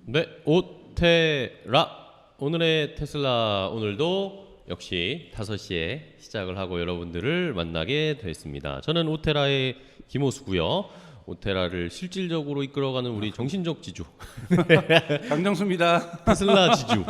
네, 오테라. 오늘의 테슬라 오늘도 역시 5시에 시작을 하고 여러분들을 만나게 됐습니다. 저는 오테라의 김호수고요. 오테라를 실질적으로 이끌어가는 우리 정신적 지주 강정수입니다. 테슬라 지주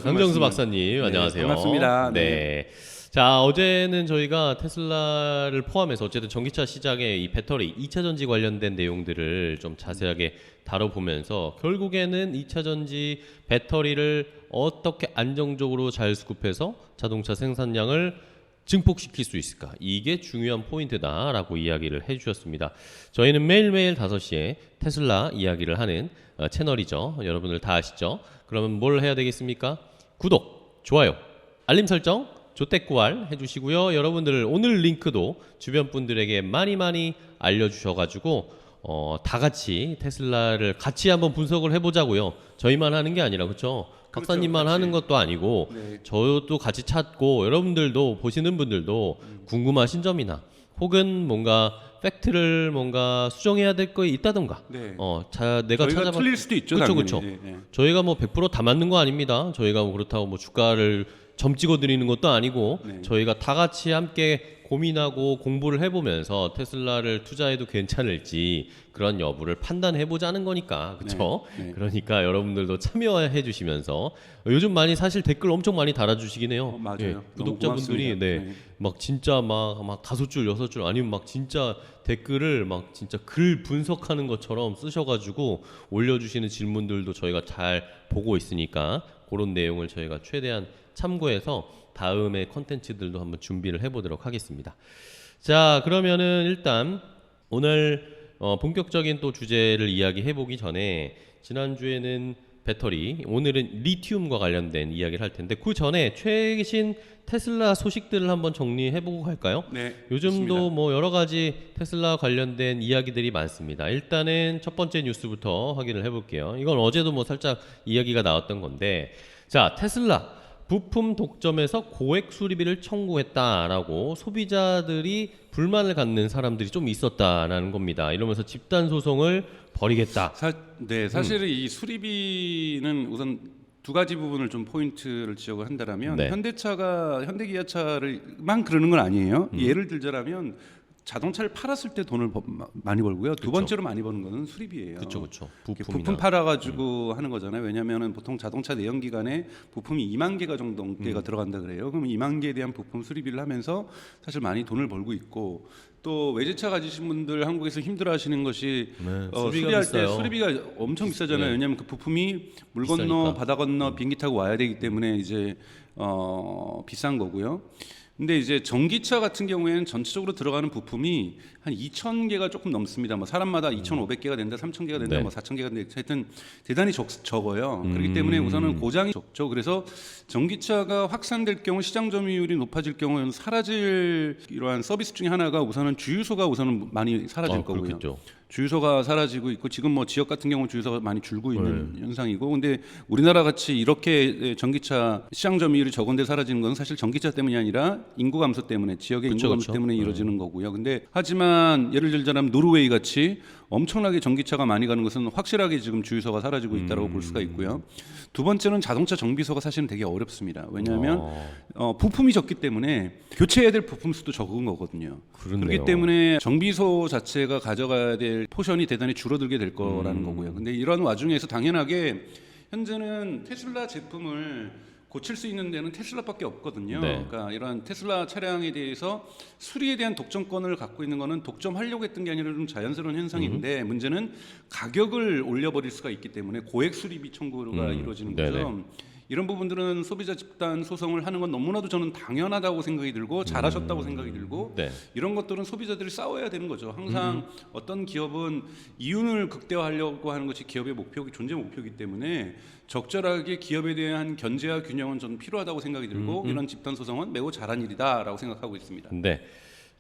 강정수 박사님 안녕하세요. 반갑습니다. 네. 자, 어제는 저희가 테슬라를 포함해서 어쨌든 전기차 시장의 이 배터리 2차 전지 관련된 내용들을 좀 자세하게 다뤄보면서 결국에는 2차 전지 배터리를 어떻게 안정적으로 잘 수급해서 자동차 생산량을 증폭시킬 수 있을까? 이게 중요한 포인트다라고 이야기를 해주셨습니다. 저희는 매일매일 5시에 테슬라 이야기를 하는 채널이죠. 여러분들 다 아시죠? 그러면 뭘 해야 되겠습니까? 구독, 좋아요, 알림 설정, 조태꾸알 해주시고요. 여러분들 오늘 링크도 주변 분들에게 많이 알려주셔가지고 다 같이 테슬라를 같이 한번 분석을 해보자고요. 저희만 하는 게 아니라 그렇죠. 박사님만 그렇죠. 하는 것도 아니고 네. 저도 같이 찾고 여러분들도 보시는 분들도 궁금하신 점이나 혹은 뭔가 팩트를 뭔가 수정해야 될 거 있다던가 네. 내가 저희가 찾아봤 틀릴 수도 있죠. 그렇죠, 당연히. 그렇죠. 네, 네. 저희가 뭐 100% 다 맞는 거 아닙니다. 저희가 뭐 그렇다고 뭐 주가를 점 찍어 드리는 것도 아니고 네. 저희가 다 같이 함께 고민하고 공부를 해보면서 테슬라를 투자해도 괜찮을지 그런 여부를 판단해 보자는 거니까 그렇죠. 네, 네. 그러니까 여러분들도 참여해 주시면서 요즘 많이 사실 댓글 엄청 많이 달아주시긴 해요. 맞아요. 예, 너무 구독자분들이 고맙습니다. 네, 네. 막 진짜 막 5줄 6줄 아니면 막 진짜 댓글을 막 진짜 글 분석하는 것처럼 쓰셔가지고 올려주시는 질문들도 저희가 잘 보고 있으니까 그런 내용을 저희가 최대한 참고해서 다음에 컨텐츠들도 한번 준비를 해보도록 하겠습니다. 자, 그러면은 일단 오늘 본격적인 또 주제를 이야기해보기 전에 지난주에는 배터리, 오늘은 리튬과 관련된 이야기를 할 텐데 그 전에 최신 테슬라 소식들을 한번 정리해보고 갈까요? 네, 요즘도 좋습니다. 뭐 여러 가지 테슬라 관련된 이야기들이 많습니다. 일단은 첫 번째 뉴스부터 확인을 해볼게요. 이건 어제도 뭐 살짝 이야기가 나왔던 건데, 자, 테슬라 부품 독점에서 고액 수리비를 청구했다라고 소비자들이 불만을 갖는 사람들이 좀 있었다라는 겁니다. 이러면서 집단 소송을 벌이겠다. 사실은 이 수리비는 우선 두 가지 부분을 좀 포인트를 지적을 한다라면 네. 현대기아차를만 그러는 건 아니에요. 예를 들자라면 자동차를 팔았을 때 돈을 많이 벌고요. 두 번째로 많이 버는 거는 수리비예요. 그렇죠. 이렇게 부품이나 부품 팔아가지고 하는 거잖아요. 왜냐하면 보통 자동차 내연 기관에 부품이 2만 개가 정도 개가 들어간다 그래요. 그럼 2만 개에 대한 부품 수리비를 하면서 사실 많이 돈을 벌고 있고 또 외제차 가지신 분들 한국에서 힘들어하시는 것이 수리비가 수리할 때 비싸요. 수리비가 엄청 비싸잖아요. 네. 왜냐하면 그 부품이 물 건너 비싸니까. 바다 건너 비행기 타고 와야 되기 때문에 이제 비싼 거고요. 근데 이제 전기차 같은 경우에는 전체적으로 들어가는 부품이 한 2,000개가 조금 넘습니다. 뭐 사람마다 2,500개가 된다, 3,000개가 된다, 네. 뭐 4,000개가 된다. 하여튼 대단히 적어요. 그렇기 때문에 우선은 고장이 적죠. 그래서 전기차가 확산될 경우 시장 점유율이 높아질 경우에는 사라질 이러한 서비스 중에 하나가 우선은 주유소가 우선은 많이 사라질 거고요. 그렇겠죠. 주유소가 사라지고 있고 지금 뭐 지역 같은 경우 주유소가 많이 줄고 있는 현상이고 근데 우리나라 같이 이렇게 전기차 시장 점유율이 적은데 사라지는 건 사실 전기차 때문이 아니라 인구 감소 때문에 지역의 인구 감소 때문에 이루어지는 거고요. 근데 하지만 예를 들자면 노르웨이 같이 엄청나게 전기차가 많이 가는 것은 확실하게 지금 주유소가 사라지고 있다고 볼 수가 있고요. 두 번째는 자동차 정비소가 사실은 되게 어렵습니다. 왜냐하면 부품이 적기 때문에 교체해야 될 부품 수도 적은 거거든요. 그렇네요. 그렇기 때문에 정비소 자체가 가져가야 될 포션이 대단히 줄어들게 될 거라는 거고요. 근데 이런 와중에서 당연하게 현재는 테슬라 제품을 고칠 수 있는 데는 테슬라밖에 없거든요. 네. 그러니까 이런 테슬라 차량에 대해서 수리에 대한 독점권을 갖고 있는 거는 독점하려고 했던 게 아니라 좀 자연스러운 현상인데 문제는 가격을 올려버릴 수가 있기 때문에 고액 수리비 청구가 이루어지는 거죠. 네네. 이런 부분들은 소비자 집단 소송을 하는 건 너무나도 저는 당연하다고 생각이 들고 잘하셨다고 생각이 들고 네. 이런 것들은 소비자들이 싸워야 되는 거죠. 항상 어떤 기업은 이윤을 극대화하려고 하는 것이 기업의 존재 목표이기 때문에 적절하게 기업에 대한 견제와 균형은 저는 필요하다고 생각이 들고 이런 집단 소송은 매우 잘한 일이다라고 생각하고 있습니다. 네.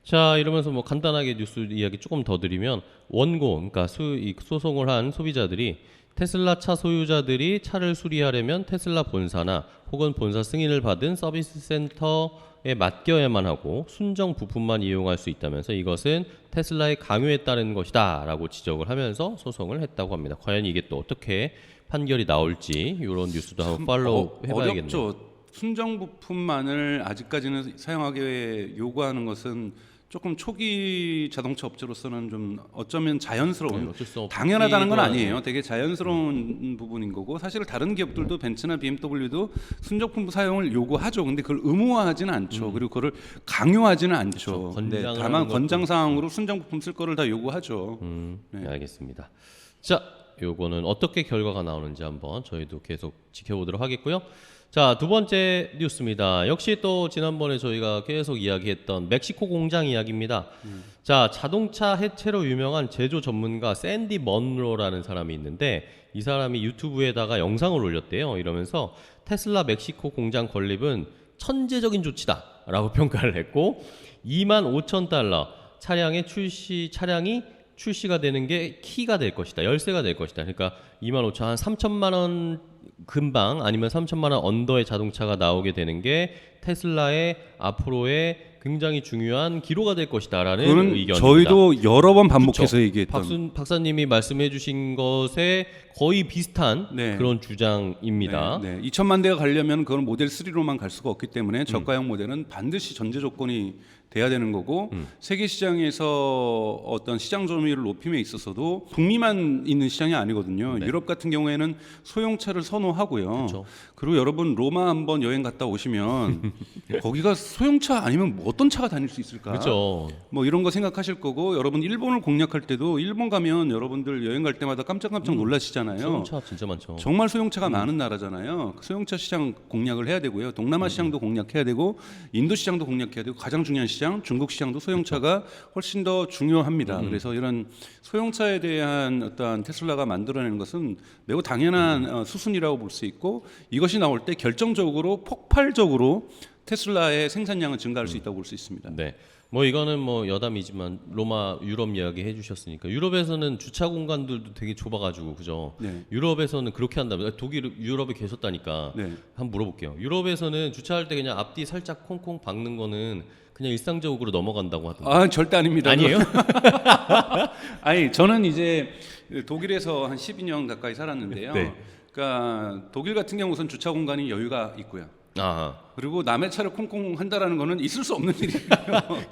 자, 이러면서 뭐 간단하게 뉴스 이야기 조금 더 드리면 원고, 그러니까 이 소송을 한 소비자들이 테슬라 차 소유자들이 차를 수리하려면 테슬라 본사나 혹은 본사 승인을 받은 서비스 센터에 맡겨야만 하고 순정 부품만 이용할 수 있다면서 이것은 테슬라의 강요에 따른 것이다 라고 지적을 하면서 소송을 했다고 합니다. 과연 이게 또 어떻게 판결이 나올지 이런 뉴스도 한번 팔로우 해봐야겠네요. 어렵죠. 순정 부품만을 아직까지는 사용하게 요구하는 것은 조금 초기 자동차 업체로서는 좀 어쩌면 자연스러운, 어쩔 수 없기 당연하다는 건 또한 아니에요. 되게 자연스러운 부분인 거고, 사실 다른 기업들도 벤츠나 BMW도 순정품 사용을 요구하죠. 근데 그걸 의무화하지는 않죠. 그리고 그걸 강요하지는 않죠. 그렇죠. 네, 권장을 다만 하는 것도 권장 사항으로 순정 부품 쓸 거를 다 요구하죠. 네, 알겠습니다. 자, 요거는 어떻게 결과가 나오는지 한번 저희도 계속 지켜보도록 하겠고요. 자, 두 번째 뉴스입니다. 역시 또 지난번에 저희가 계속 이야기했던 멕시코 공장 이야기입니다. 자, 자동차 해체로 유명한 제조 전문가 샌디 먼로라는 사람이 있는데 이 사람이 유튜브에다가 영상을 올렸대요. 이러면서 테슬라 멕시코 공장 건립은 천재적인 조치다라고 평가를 했고 25,000달러 차량이 출시가 되는 게 키가 될 것이다. 열쇠가 될 것이다. 그러니까 25,000 한 3천만 원 금방 아니면 3천만 원 언더의 자동차가 나오게 되는 게 테슬라의 앞으로의 굉장히 중요한 기로가 될 것이다라는 그거는 의견입니다. 저희도 여러 번 반복해서 그렇죠. 얘기했던. 박사님이 말씀해주신 것에 거의 비슷한 네. 그런 주장입니다. 네, 네. 2천만 대가 가려면 그건 모델 3로만 갈 수가 없기 때문에 저가형 모델은 반드시 전제 조건이 돼야 되는 거고 세계 시장에서 어떤 시장 점유율을 높임에 있어서도 북미만 있는 시장이 아니거든요. 네. 유럽 같은 경우에는 소형차를 선호하고요. 그렇죠. 그리고 여러분 로마 한번 여행 갔다 오시면 거기가 소형차 아니면 뭐 어떤 차가 다닐 수 있을까? 그렇죠. 뭐 이런 거 생각하실 거고 여러분 일본을 공략할 때도 일본 가면 여러분들 여행 갈 때마다 깜짝깜짝 놀라시잖아요. 소형차 진짜 많죠. 정말 소형차가 많은 나라잖아요. 소형차 시장 공략을 해야 되고요. 동남아 시장도 공략해야 되고 인도 시장도 공략해야 되고 가장 중요한 시장 중국 시장도 소형차가 훨씬 더 중요합니다. 그래서 이런 소형차에 대한 어떤 테슬라가 만들어내는 것은 매우 당연한 수순이라고 볼 수 있고 이것이 나올 때 결정적으로 폭발적으로 테슬라의 생산량은 증가할 수 있다고 볼 수 있습니다. 네. 뭐 이거는 뭐 여담이지만 로마 유럽 이야기 해주셨으니까 유럽에서는 주차 공간들도 되게 좁아가지고 그죠? 네. 유럽에서는 그렇게 한다면 독일 유럽에 계셨다니까 네. 한번 물어볼게요. 유럽에서는 주차할 때 그냥 앞뒤 살짝 콩콩 박는 거는 그냥 일상적으로 넘어간다고 하던데. 아 절대 아닙니다. 아니에요? 아니 저는 이제 독일에서 한 12년 가까이 살았는데요. 네. 그러니까 독일 같은 경우 우선 주차 공간이 여유가 있고요. 아, 그리고 남의 차를 콩콩 한다라는 거는 있을 수 없는 일이에요.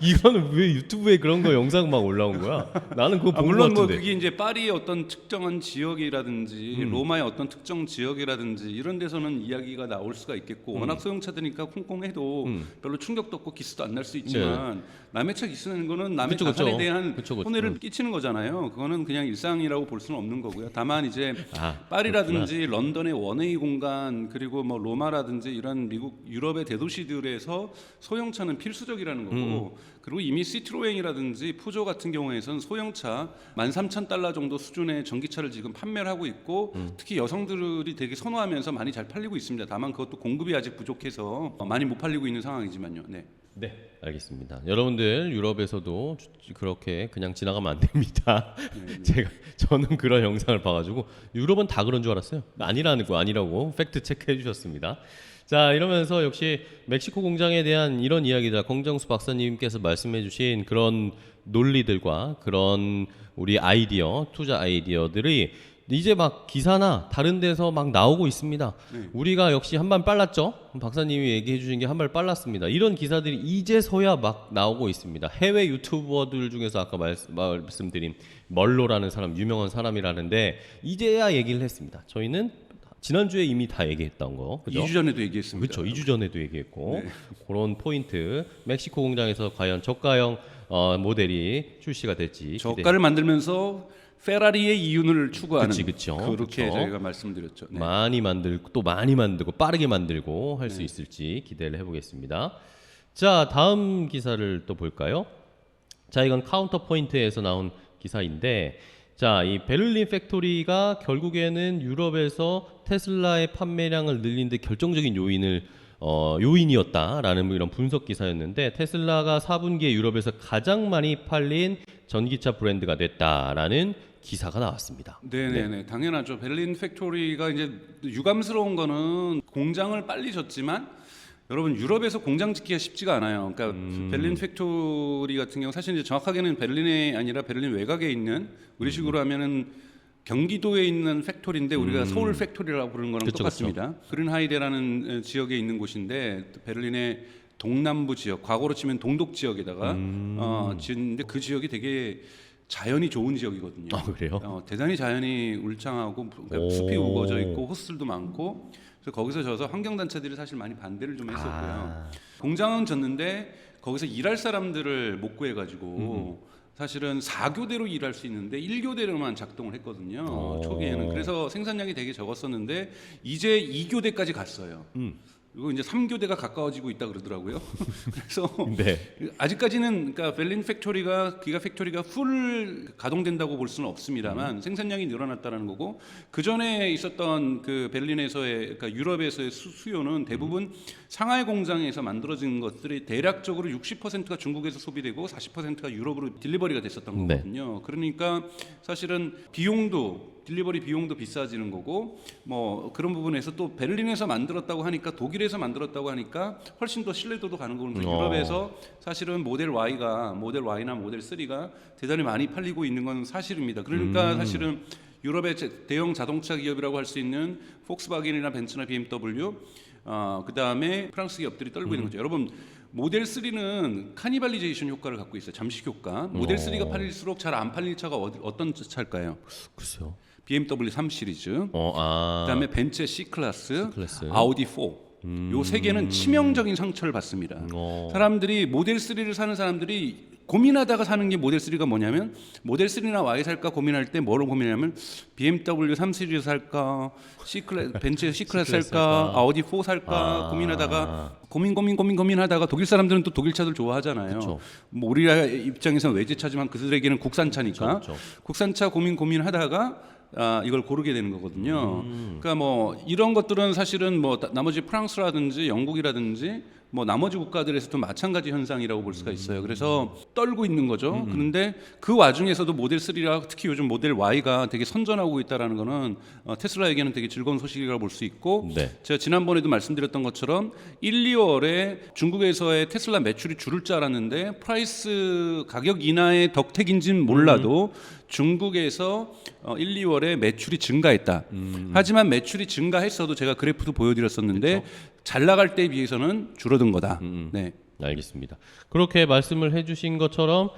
이거는 왜 유튜브에 그런 거 영상 막 올라온 거야? 나는 그거 본 거 물론 뭐 같은데. 그게 이제 파리의 어떤 특정한 지역이라든지 로마의 어떤 특정 지역이라든지 이런 데서는 이야기가 나올 수가 있겠고 워낙 소형차들이니까 콩콩해도 별로 충격도 없고 기스도 안 날 수 있지만 남의 차 기스는 거는 남의 그쵸, 자산에 그쵸. 대한 그쵸, 그쵸. 손해를 끼치는 거잖아요. 그거는 그냥 일상이라고 볼 수는 없는 거고요. 다만 이제 아, 파리라든지 런던의 원웨이 공간 그리고 뭐 로마라든지 이런 미국 유럽의 대도시들에서 소형차는 필수적이라는 거고 그리고 이미 시트로엔이라든지 푸조 같은 경우에선 소형차 13,000달러 정도 수준의 전기차를 지금 판매를 하고 있고 특히 여성들이 되게 선호하면서 많이 잘 팔리고 있습니다. 다만 그것도 공급이 아직 부족해서 많이 못 팔리고 있는 상황이지만요. 네. 네, 알겠습니다. 여러분들 유럽에서도 그렇게 그냥 지나가면 안 됩니다. 저는 그런 영상을 봐가지고 유럽은 다 그런 줄 알았어요. 아니라고 팩트 체크해 주셨습니다. 자, 이러면서 역시 멕시코 공장에 대한 이런 이야기들 권정수 박사님께서 말씀해주신 그런 논리들과 그런 우리 아이디어, 투자 아이디어들이 이제 막 기사나 다른 데서 막 나오고 있습니다. 우리가 역시 한 발 빨랐죠. 박사님이 얘기해 주신 게 한 발 빨랐습니다. 이런 기사들이 이제서야 막 나오고 있습니다. 해외 유튜버들 중에서 아까 말씀드린 멀로라는 사람, 유명한 사람이라는데 이제야 얘기를 했습니다. 저희는 지난주에 이미 다 얘기했던 거. 그죠? 2주 전에도 얘기했습니다. 그렇죠. 2주 전에도 얘기했고 그런 포인트 멕시코 공장에서 과연 저가형 모델이 출시가 될지 저가를 만들면서 페라리의 이윤을 추구하는 그쵸. 그렇게 그쵸. 저희가 말씀드렸죠. 네. 많이 만들고 빠르게 만들고 할 수 있을지 기대를 해보겠습니다. 자, 다음 기사를 또 볼까요? 자, 이건 카운터 포인트에서 나온 기사인데 자, 이 베를린 팩토리가 결국에는 유럽에서 테슬라의 판매량을 늘리는 데 결정적인 요인이었다라는 이런 분석 기사였는데 테슬라가 4분기에 유럽에서 가장 많이 팔린 전기차 브랜드가 됐다라는 기사가 나왔습니다. 네네네 당연하죠. 베를린 팩토리가 이제 유감스러운 거는 공장을 빨리 졌지만 여러분 유럽에서 공장 짓기가 쉽지가 않아요. 그러니까 베를린 팩토리 같은 경우 사실 이제 정확하게는 베를린이 아니라 베를린 외곽에 있는 우리식으로 하면은 경기도에 있는 팩토리인데 우리가 서울 팩토리라고 부르는 거랑 그쵸, 똑같습니다. 그른하이데라는 지역에 있는 곳인데 베를린의 동남부 지역, 과거로 치면 동독 지역에다가 지었는데 그 지역이 되게 자연이 좋은 지역이거든요. 아, 그래요? 대단히 자연이 울창하고 그러니까 숲이 우거져 있고 호수들도 많고 그래서 거기서 져서 환경단체들이 사실 많이 반대를 좀 했었고요. 공장은 졌는데 거기서 일할 사람들을 못 구해가지고 사실은 4교대로 일할 수 있는데 1교대로만 작동을 했거든요. 초기에는. 그래서 생산량이 되게 적었었는데 이제 2교대까지 갔어요. 그리고 이제 3교대가 가까워지고 있다 그러더라고요. 그래서 네. 아직까지는 그러니까 베를린 팩토리가 기가 팩토리가 풀 가동된다고 볼 수는 없습니다만 생산량이 늘어났다는 거고 그 전에 있었던 그 베를린에서의 그러니까 유럽에서의 수요는 대부분 상하이 공장에서 만들어진 것들이 대략적으로 60%가 중국에서 소비되고 40%가 유럽으로 딜리버리가 됐었던 거거든요. 그러니까 사실은 딜리버리 비용도 비싸지는 거고 뭐 그런 부분에서 또 베를린에서 만들었다고 하니까 독일에서 만들었다고 하니까 훨씬 더 신뢰도도 가는 거고 유럽에서 사실은 모델 Y나 모델 3가 대단히 많이 팔리고 있는 건 사실입니다. 그러니까 사실은 유럽의 대형 자동차 기업이라고 할 수 있는 폭스바겐이나 벤츠나 BMW 그다음에 프랑스 기업들이 떨고 있는 거죠. 여러분 모델 3는 카니발리제이션 효과를 갖고 있어요. 잠식 효과. 모델 3가 팔릴수록 잘 안 팔릴 차가 어떤 차일까요? 글쎄요. BMW 3 시리즈, 그다음에 벤츠 C 클래스, 아우디 4. 요 세 개는 치명적인 상처를 받습니다. 사람들이 모델 3를 사는 사람들이 고민하다가 사는 게 모델 3가 뭐냐면 모델 3나 Y 살까 고민할 때 뭐로 고민하냐면 BMW 3 시리즈 살까, 벤츠 C 클래스 살까, 아우디 4 살까 고민하다가 고민하다가 독일 사람들은 또 독일 차들 좋아하잖아요. 그쵸. 뭐 우리나라 입장에서는 외제차지만 그들에게는 국산차니까 그쵸. 국산차 고민하다가 이걸 고르게 되는 거거든요. 그러니까 뭐 이런 것들은 사실은 뭐 나머지 프랑스라든지 영국이라든지 뭐 나머지 국가들에서도 마찬가지 현상이라고 볼 수가 있어요. 그래서 떨고 있는 거죠. 그런데 그 와중에서도 모델 3라 특히 요즘 모델 Y가 되게 선전하고 있다라는 거는 테슬라에게는 되게 즐거운 소식이라고 볼 수 있고 제가 지난번에도 말씀드렸던 것처럼 1, 2월에 중국에서의 테슬라 매출이 줄을 줄 알았는데 프라이스 가격 인하의 덕택인지는 몰라도 중국에서 1, 2월에 매출이 증가했다. 하지만 매출이 증가했어도 제가 그래프도 보여드렸었는데 잘 나갈 때에 비해서는 줄어든 거다. 네. 알겠습니다. 그렇게 말씀을 해주신 것처럼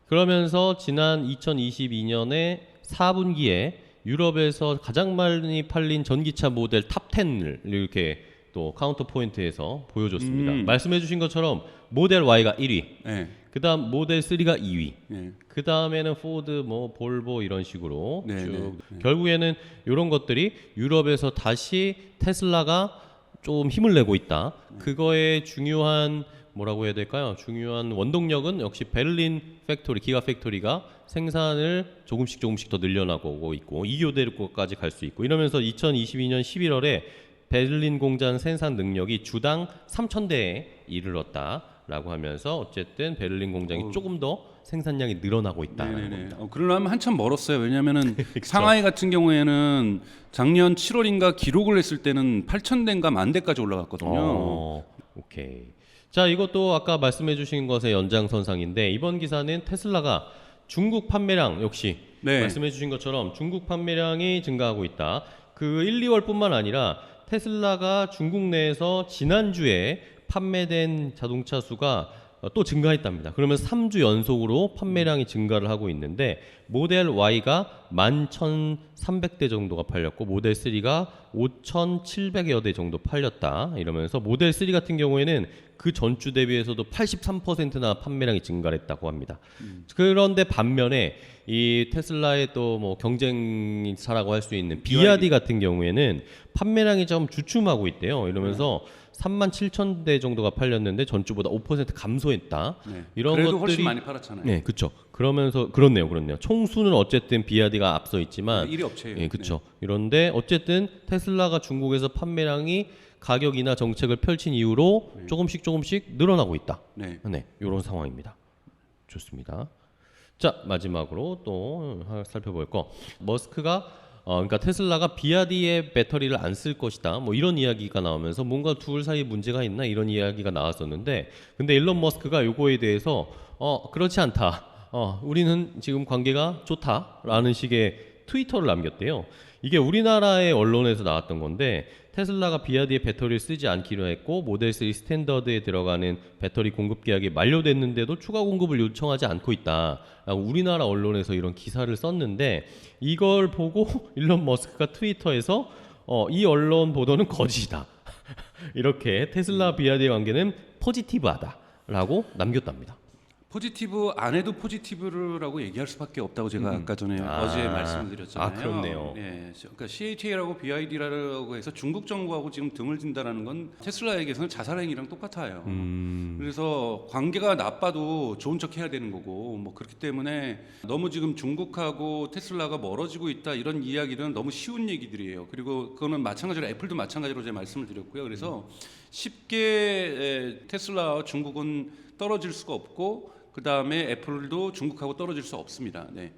그러면서 지난 2022년에 4분기에 유럽에서 가장 많이 팔린 전기차 모델 탑 10을 이렇게 또 카운터 포인트에서 보여줬습니다. 말씀해주신 것처럼 모델 Y가 1위, 네. 그다음 모델 3가 2위, 네. 그 다음에는 포드, 뭐 볼보 이런 식으로 네, 쭉 네. 결국에는 이런 것들이 유럽에서 다시 테슬라가 좀 힘을 내고 있다. 그거의 중요한 뭐라고 해야 될까요? 중요한 원동력은 역시 베를린 팩토리, 기가 팩토리가 생산을 조금씩 더 늘려나가고 있고 2교대로까지 갈 수 있고 이러면서 2022년 11월에 베를린 공장 생산 능력이 주당 3,000대에 이르렀다라고 하면서 어쨌든 베를린 공장이 조금 더 생산량이 늘어나고 있다는 겁니다. 그러려면 한참 멀었어요. 왜냐하면은 상하이 같은 경우에는 작년 7월인가 기록을 했을 때는 8,000대인가 10,000대까지 올라갔거든요. 오케이. 자, 이것도 아까 말씀해주신 것의 연장선상인데 이번 기사는 테슬라가 중국 판매량 역시 말씀해주신 것처럼 중국 판매량이 증가하고 있다. 그 1, 2월뿐만 아니라 테슬라가 중국 내에서 지난주에 판매된 자동차 수가 또 증가했답니다. 그러면서 3주 연속으로 판매량이 증가를 하고 있는데 모델 Y가 11,300대 정도가 팔렸고 모델 3가 5,700여 대 정도 팔렸다. 이러면서 모델 3 같은 경우에는 그 전주 대비해서도 83%나 판매량이 증가를 했다고 합니다. 그런데 반면에 이 테슬라의 또 뭐 경쟁사라고 할 수 있는 BYD 같은 경우에는 판매량이 좀 주춤하고 있대요. 이러면서 37,000대 정도가 팔렸는데 전주보다 5% 감소했다. 이런 그래도 것들이 훨씬 많이 팔았잖아요. 네, 그렇죠. 그러면서 그렇네요. 총수는 어쨌든 BYD가 앞서 있지만 1위 업체예요. 예, 그렇죠. 이런데 어쨌든 테슬라가 중국에서 판매량이 가격이나 정책을 펼친 이후로 조금씩 늘어나고 있다. 네, 이런 상황입니다. 좋습니다. 자, 마지막으로 또 살펴볼 거. 머스크가 그러니까 테슬라가 BYD의 배터리를 안 쓸 것이다. 뭐 이런 이야기가 나오면서 뭔가 둘 사이 문제가 있나 이런 이야기가 나왔었는데 근데 일론 머스크가 요거에 대해서 그렇지 않다. 우리는 지금 관계가 좋다라는 식의 트위터를 남겼대요. 이게 우리나라의 언론에서 나왔던 건데 테슬라가 비아디의 배터리를 쓰지 않기로 했고 모델 3 스탠더드에 들어가는 배터리 공급 계약이 만료됐는데도 추가 공급을 요청하지 않고 있다라고 우리나라 언론에서 이런 기사를 썼는데 이걸 보고 일론 머스크가 트위터에서 이 언론 보도는 거짓이다. 이렇게 테슬라 비아디의 관계는 포지티브하다라고 남겼답니다. 포지티브 안 해도 포지티브라고 얘기할 수밖에 없다고 제가 아까 전에 어제 말씀을 드렸잖아요. 그렇네요. 네, 그러니까 CATL하고 BYD라고 해서 중국 정부하고 지금 등을 진다라는 건 테슬라에게서는 자살행위랑 똑같아요. 그래서 관계가 나빠도 좋은 척 해야 되는 거고 뭐 그렇기 때문에 너무 지금 중국하고 테슬라가 멀어지고 있다 이런 이야기는 너무 쉬운 얘기들이에요. 그리고 그거는 마찬가지로 애플도 마찬가지로 제가 말씀을 드렸고요. 그래서 쉽게 테슬라와 중국은 떨어질 수가 없고 그 다음에 애플도 중국하고 떨어질 수 없습니다. 네.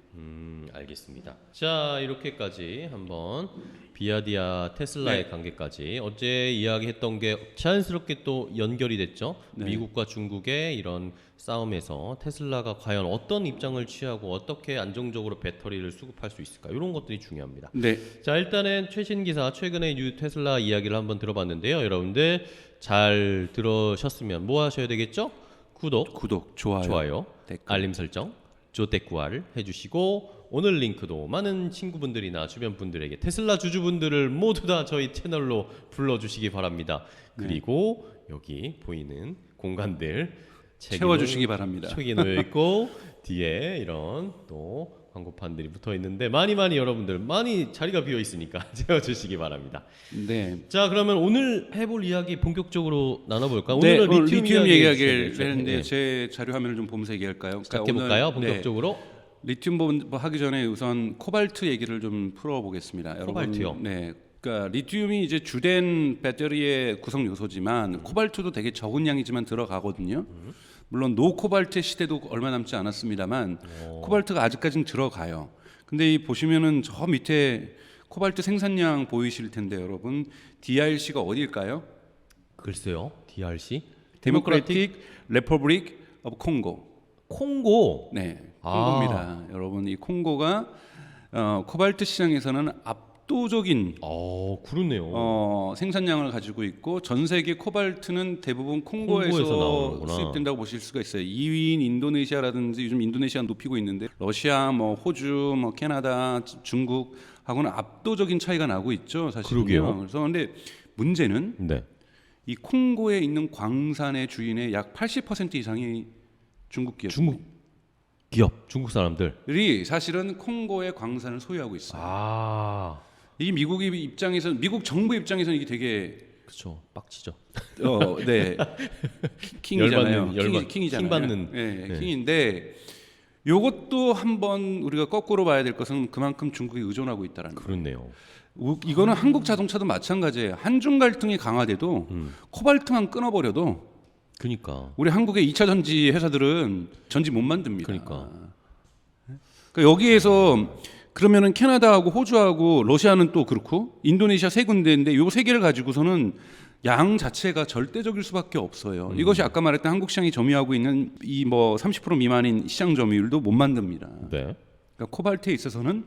알겠습니다. 자, 이렇게까지 한번 비아디아 테슬라의 관계까지 어제 이야기했던 게 자연스럽게 또 연결이 됐죠. 네. 미국과 중국의 이런 싸움에서 테슬라가 과연 어떤 입장을 취하고 어떻게 안정적으로 배터리를 수급할 수 있을까 이런 것들이 중요합니다. 네. 자, 일단은 최신 기사 최근의 뉴 테슬라 이야기를 한번 들어봤는데요. 여러분들 잘 들으셨으면 뭐 하셔야 되겠죠? 구독, 좋아요, 댓글. 알림 설정, 조댓구알 해주시고 오늘 링크도 많은 친구분들이나 주변 분들에게 테슬라 주주분들을 모두 다 저희 채널로 불러주시기 바랍니다. 그리고 여기 보이는 공간들 채워주시기 바랍니다. 책이 놓여 있고 뒤에 이런 또 광고판들이 붙어 있는데 많이 여러분들 많이 자리가 비어 있으니까 채워주시기 바랍니다. 네. 자, 그러면 오늘 해볼 이야기 본격적으로 나눠볼까? 네, 오늘은 리튬 리튬 이야기를 시작했죠. 했는데 네. 제 자료 화면을 좀 보면서 얘기할까요? 시작해볼까요? 오늘, 본격적으로. 네, 리튬 하기 전에 우선 코발트 얘기를 좀 풀어보겠습니다. 코발트요? 여러분, 네. 그러니까 리튬이 이제 주된 배터리의 구성 요소지만 코발트도 되게 적은 양이지만 들어가거든요. 물론 노코발트의 시대도 얼마 남지 않았습니다만 코발트가 아직까지는 들어가요. 근데 이 보시면은 저 밑에 코발트 생산량 보이실 텐데 여러분 DRC가 어디일까요? 글쎄요. DRC? 데모크라틱 레퍼블릭 오브 콩고. 콩고. 네, 콩고입니다. 여러분 이 콩고가 코발트 시장에서는 압도적인 그렇네요. 생산량을 가지고 있고 전 세계 코발트는 대부분 콩고에서 콩고에서 나오는구나. 수입된다고 보실 수가 있어요. 2위인 인도네시아라든지 요즘 인도네시아 높이고 있는데 러시아, 뭐 호주, 뭐 캐나다, 중국하고는 압도적인 차이가 나고 있죠. 사실은요. 그러게요. 그래서 근데 문제는 네. 이 콩고에 있는 광산의 주인의 약 80% 이상이 중국 기업. 중국 사람들. 사실은 콩고의 광산을 소유하고 있어요. 이게 미국 정부 입장에서는 이게 되게 그렇죠. 빡치죠. 네. 킹이잖아요. 킹이잖아요. 킹 받는. 네. 킹인데 요것도 한번 우리가 거꾸로 봐야 될 것은 그만큼 중국에 의존하고 있다라는 거예요. 그렇네요. 이거는 한국 자동차도 마찬가지예요. 한중 갈등이 강화돼도 코발트만 끊어버려도 그러니까. 우리 한국의 2차 전지 회사들은 전지 못 만듭니다. 그러니까 여기에서 그러면은 캐나다하고 호주하고 러시아는 또 그렇고 인도네시아 세 군데인데 요 세 개를 가지고서는 양 자체가 절대적일 수밖에 없어요. 이것이 아까 말했던 한국 시장이 점유하고 있는 이 뭐 30% 미만인 시장 점유율도 못 만듭니다. 네. 그러니까 코발트에 있어서는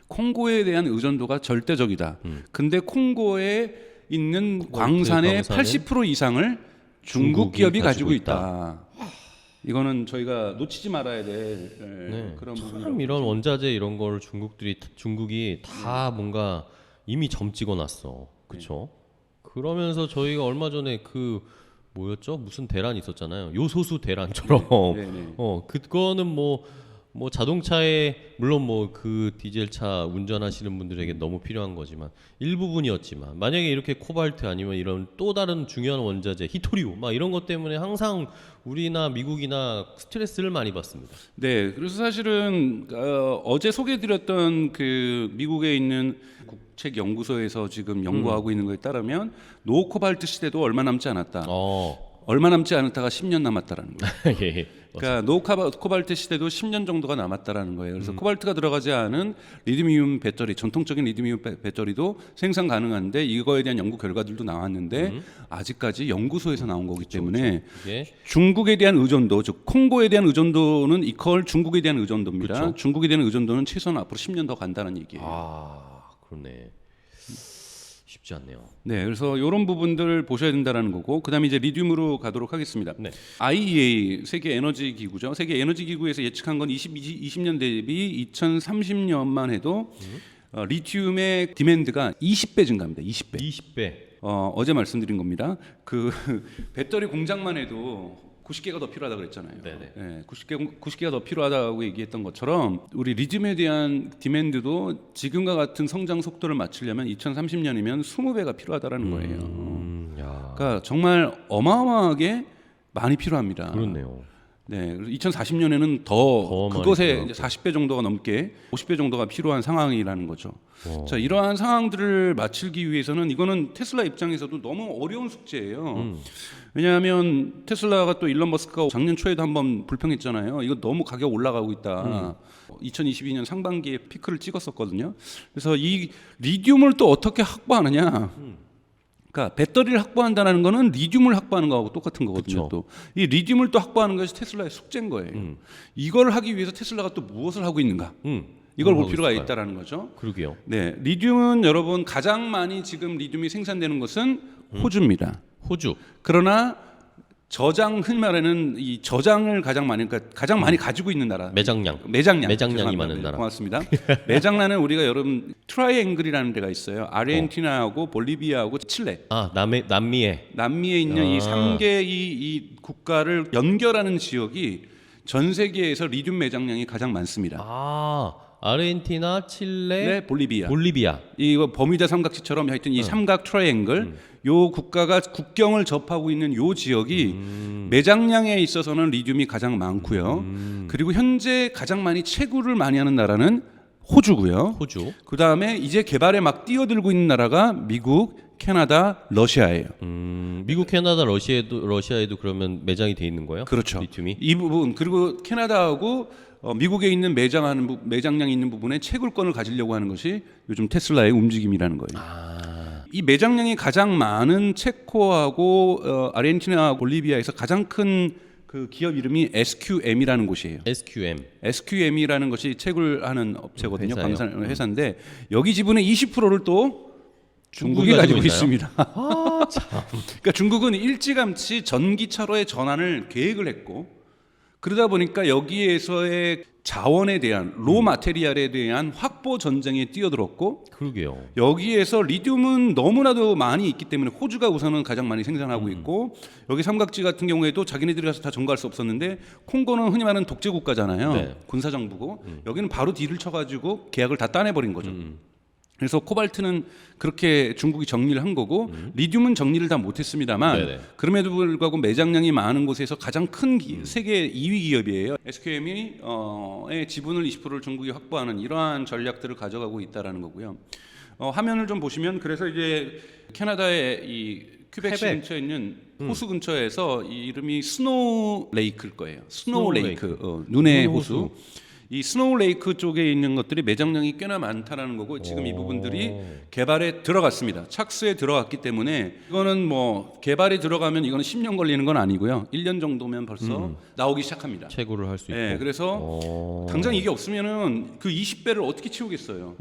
콩고에 대한 의존도가 절대적이다. 근데 콩고에 있는 광산의 80% 이상을 중국 기업이 가지고 있다. 이거는 저희가 놓치지 말아야 될 그런 부분이라고. 참 이런 원자재 이런 걸 중국이 다 뭔가 이미 점 찍어놨어. 그렇죠? 그러면서 저희가 얼마 전에 그 뭐였죠? 무슨 대란 있었잖아요. 요소수 대란처럼. 그거는 뭐 자동차에 물론 뭐 그 디젤차 운전하시는 분들에게 너무 필요한 거지만 일부분이었지만 만약에 이렇게 코발트 아니면 이런 또 다른 중요한 원자재 히토리우 막 이런 것 때문에 항상 우리나 미국이나 스트레스를 많이 받습니다. 네, 그래서 사실은 어제 소개해드렸던 그 미국에 있는 국책연구소에서 지금 연구하고 있는 거에 따르면 노코발트 시대도 얼마 남지 않았다. 얼마 남지 않았다가 10년 남았다라는 거예요. 예. 그러니까 코발트 시대도 10년 정도가 남았다라는 거예요. 그래서 코발트가 들어가지 않은 리튬이온 배터리, 전통적인 리튬이온 배터리도 생산 가능한데 이거에 대한 연구 결과들도 나왔는데 아직까지 연구소에서 나온 거기 때문에 예. 중국에 대한 의존도, 즉 콩고에 대한 의존도는 이퀄 중국에 대한 의존도입니다. 그렇죠. 중국에 대한 의존도는 최소한 앞으로 10년 더 간다는 얘기예요. 아, 그러네. 쉽지 않네요. 네, 그래서 이런 부분들 보셔야 된다라는 거고, 그다음에 이제 리튬으로 가도록 하겠습니다. 네. IEA 세계 에너지 기구죠. 세계 에너지 기구에서 예측한 건 20년 대비 2030년만 해도 리튬의 디맨드가 20배 증가합니다. 20배. 20배. 어제 말씀드린 겁니다. 그 배터리 공장만 해도 90개가 더 필요하다고 그랬잖아요. 네네. 네, 90개가 더 필요하다고 얘기했던 것처럼 우리 리튬에 대한 디맨드도 지금과 같은 성장 속도를 맞추려면 2030년이면 20배가 필요하다라는 거예요. 야. 그러니까 정말 어마어마하게 많이 필요합니다. 그렇네요. 네, 그래서 2040년에는 더 많이 그것의 필요하고. 이제 40배 정도가 넘게 50배 정도가 필요한 상황이라는 거죠. 와. 자, 이러한 상황들을 맞추기 위해서는 이거는 테슬라 입장에서도 너무 어려운 숙제예요. 왜냐하면 테슬라가 또 일론 머스크가 작년 초에도 한번 불평했잖아요. 이거 너무 가격 올라가고 있다. 2022년 상반기에 피크를 찍었었거든요. 그래서 이 리튬을 또 어떻게 확보하느냐? 그러니까 배터리를 확보한다는 거는 리튬을 확보하는 거하고 똑같은 거거든요. 그쵸. 또 이 리튬을 또 확보하는 것이 테슬라의 숙제인 거예요. 이걸 하기 위해서 테슬라가 또 무엇을 하고 있는가? 이걸 볼 하고 필요가 있을까요? 있다라는 거죠. 그러게요. 네, 리튬은 여러분 가장 많이 지금 리튬이 생산되는 것은 호주입니다. 호주. 그러나 저장, 흔히 말하는 이 저장을 가장 많이, 그러니까 가장 많이 가지고 있는 나라. 매장량. 매장량. 매장량이 죄송합니다. 많은 네, 나라. 고맙습니다. 매장량은 우리가 여러분 트라이앵글이라는 데가 있어요. 아르헨티나하고 볼리비아하고 칠레. 아, 남미에. 남미에 있는 이 3개 이 국가를 연결하는 지역이 전 세계에서 리튬 매장량이 가장 많습니다. 아, 아르헨티나, 칠레, 네, 볼리비아. 볼리비아. 이거 버뮤다 삼각지처럼 하여튼 이 삼각 트라이앵글 요 국가가 국경을 접하고 있는 요 지역이 매장량에 있어서는 리튬이 가장 많고요. 그리고 현재 가장 많이 채굴을 많이 하는 나라는 호주고요. 호주. 그 다음에 이제 개발에 막 뛰어들고 있는 나라가 미국, 캐나다, 러시아예요. 미국, 캐나다, 러시아에도 그러면 매장이 돼 있는 거예요? 그렇죠. 리튬이. 이 부분 그리고 캐나다하고 미국에 있는 매장량이 있는 부분에 채굴권을 가지려고 하는 것이 요즘 테슬라의 움직임이라는 거예요. 이 매장량이 가장 많은 체코하고 아르헨티나, 볼리비아에서 가장 큰 그 기업 이름이 SQM이라는 곳이에요. SQM. SQM이라는 것이 채굴하는 업체거든요. 회사예요. 광산 회사인데 여기 지분의 20%를 또 중국이 중국이 가지고 가지고 있습니다. 그러니까 중국은 일찌감치 전기차로의 전환을 계획을 했고 그러다 보니까 여기에서의 자원에 대한 로 마테리얼에 대한 확보 전쟁에 뛰어들었고 그러게요. 여기에서 리튬은 너무나도 많이 있기 때문에 호주가 우선은 가장 많이 생산하고 있고 여기 삼각지 같은 경우에도 자기네들이 가서 다 점거할 수 없었는데 콩고는 흔히 말하는 독재 국가잖아요. 네. 군사정부고 여기는 바로 딜을 쳐가지고 계약을 다 따내버린 거죠. 그래서 코발트는 그렇게 중국이 정리를 한 거고 리튬은 정리를 다 못했습니다만 네네. 그럼에도 불구하고 매장량이 많은 곳에서 가장 큰 세계 2위 기업이에요. SQM이 의 지분을 20%를 중국이 확보하는 이러한 전략들을 가져가고 있다라는 거고요. 화면을 좀 보시면 그래서 이제 캐나다의 이 큐벡시 퀘벡. 근처에 있는 호수 근처에서 이 이름이 스노우 레이크일 거예요. 스노우 레이크, 눈의 호수. 이 스노우 레이크 쪽에 있는 것들이 매장량이 꽤나 많다라는 거고 지금 이 부분들이 개발에 들어갔습니다. 착수에 들어갔기 때문에 이거는 뭐 개발에 들어가면 이거는 10년 걸리는 건 아니고요. 1년 정도면 벌써 나오기 시작합니다. 채굴을 할 수 있고. 네, 그래서 당장 이게 없으면은 그 20배를 어떻게 채우겠어요?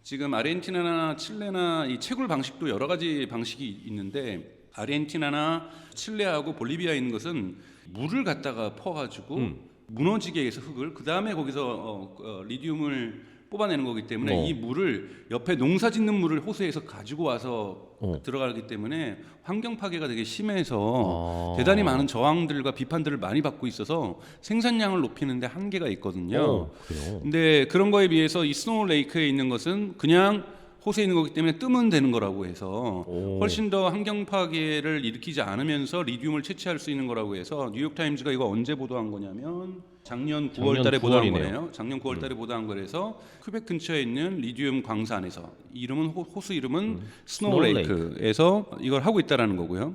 지금 아르헨티나나 칠레나 이 채굴 방식도 여러 가지 방식이 있는데 아르헨티나나 칠레하고 볼리비아에 있는 것은 물을 갖다가 퍼가지고 무너지게 해서 흙을 그 다음에 거기서 리튬을 뽑아내는 거기 때문에 이 물을 옆에 농사짓는 물을 호수에서 가지고 와서 들어가기 때문에 환경 파괴가 되게 심해서 대단히 많은 저항들과 비판들을 많이 받고 있어서 생산량을 높이는데 한계가 있거든요. 그래요. 근데 그런 거에 비해서 이 스노우 레이크에 있는 것은 그냥 호수에 있는 거기 때문에 뜨면 되는 거라고 해서 오. 훨씬 더 환경 파괴를 일으키지 않으면서 리튬을 채취할 수 있는 거라고 해서 뉴욕 타임즈가 이거 언제 보도한 거냐면 작년 9월 달에 보도한 9월이네요. 거네요. 작년 9월 달에 보도한 거라서 퀘벡 근처에 있는 리튬 광산에서 이름은 호수 이름은 스노우레이크에서 이걸 하고 있다라는 거고요.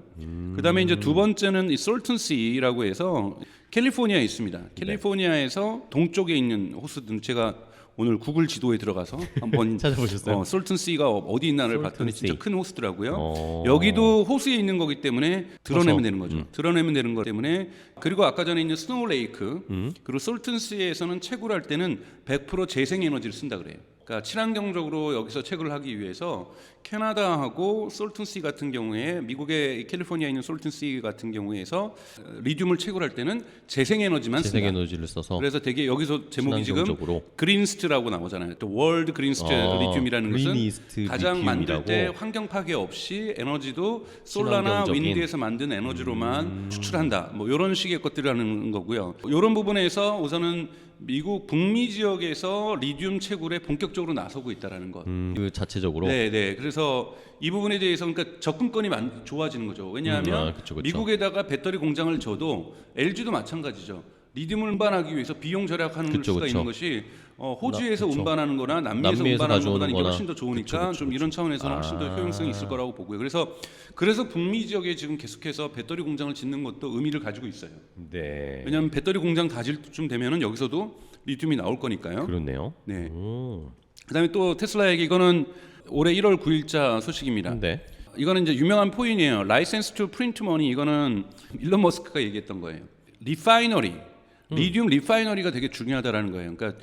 그다음에 이제 두 번째는 이 솔튼시라고 해서 캘리포니아에 있습니다. 캘리포니아에서 동쪽에 있는 호수들 제가 오늘 구글 지도에 들어가서 한번 찾아보셨어요? 솔튼시가 어디 있나를 봤더니 솔튼시. 진짜 큰 호수더라고요. 어. 여기도 호수에 있는 거기 때문에 드러내면 커서. 되는 거죠. 드러내면 되는 것 때문에 그리고 아까 전에 있는 스노우레이크 그리고 솔튼시에서는 채굴 할 때는 100% 재생에너지를 쓴다 그래요. 그러니까 친환경적으로 여기서 채굴을 하기 위해서 캐나다하고 솔튼시 같은 경우에 미국의 캘리포니아에 있는 솔튼시 같은 경우에서 리튬을 채굴할 때는 재생에너지만 쓴다. 재생에너지를 써서 그래서 되게 여기서 제목이 지금 친환경적으로. 그린스트라고 나오잖아요. 또 월드 그린스트 리튬이라는 것은 그린이스트 가장 만들 리튬이라고. 때 환경 파괴 없이 에너지도 솔라나 친환경적인. 윈드에서 만든 에너지로만 추출한다. 뭐 이런 식의 것들이라는 거고요. 이런 부분에서 우선은 미국 북미 지역에서 리튬 채굴에 본격적으로 나서고 있다라는 것. 그 자체적으로 네, 네. 그래서 이 부분에 대해서 그러니까 접근권이 좋아지는 거죠. 왜냐하면 그쵸. 미국에다가 배터리 공장을 져도 LG도 마찬가지죠. 리튬을 운반하기 위해서 비용 절약하는 수가 있는 것이 호주에서 운반하는 거나 남미에서 운반하는 것보다는 이게 훨씬 더 좋으니까 좀 이런 차원에서는 훨씬 더 효용성이 있을 거라고 보고요. 그래서 북미 지역에 지금 계속해서 배터리 공장을 짓는 것도 의미를 가지고 있어요. 네. 왜냐하면 배터리 공장 다질 쯤 되면은 여기서도 리튬이 나올 거니까요. 그렇네요. 네. 그다음에 또 테슬라에게 이거는 올해 1월 9일자 소식입니다. 네. 이거는 이제 유명한 포인이에요. 라이센스 투 프린트 머니 이거는 일론 머스크가 얘기했던 거예요. 리파이너리 리튬 리파이너리가 되게 중요하다라는 거예요. 그러니까